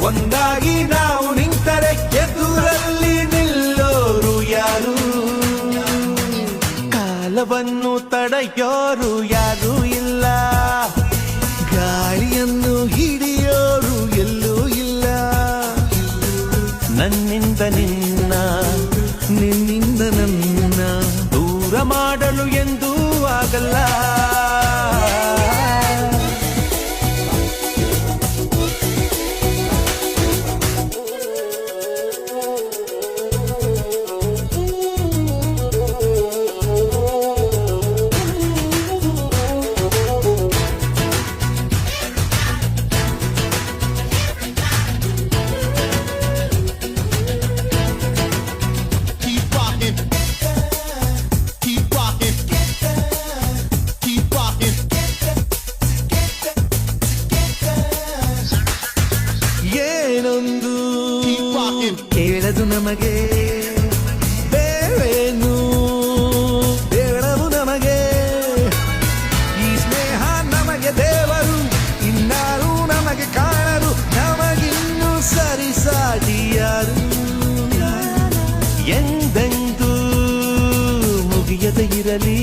ಒಂದಾಗಿ ನಾವು ನಿಂತರೆ ಎದುರಲ್ಲಿ ನಿಲ್ಲೋರು ಯಾರು? ಕಾಲವನ್ನು ತಡೆಯೋರು ಯಾರೂ ಇಲ್ಲ, ಗಾಳಿಯನ್ನು ಹಿಡಿಯೋರು ಎಲ್ಲೂ ಇಲ್ಲ. ನನ್ನಿಂದ ನಿನ್ನ, ನಿನ್ನಿಂದ ನನ್ನ ದೂರ ಮಾಡಲು ಎಂದೂ ಆಗಲ್ಲ. ಏನೊಂದು ಕೇಳದು ನಮಗೆ, ಬೇರೇನು ಹೇಳದು ನಮಗೆ. ಈ ಸ್ನೇಹ ನಮಗೆ ದೇವರು, ಇನ್ನಾರು ನಮಗೆ ಕಾಣರು, ನಮಗಿನ್ನು ಸರಿಸಾಟಿಯಾರು. ಎಂದೆಂದೂ ಮುಗಿಯದೇ ಇರಲಿ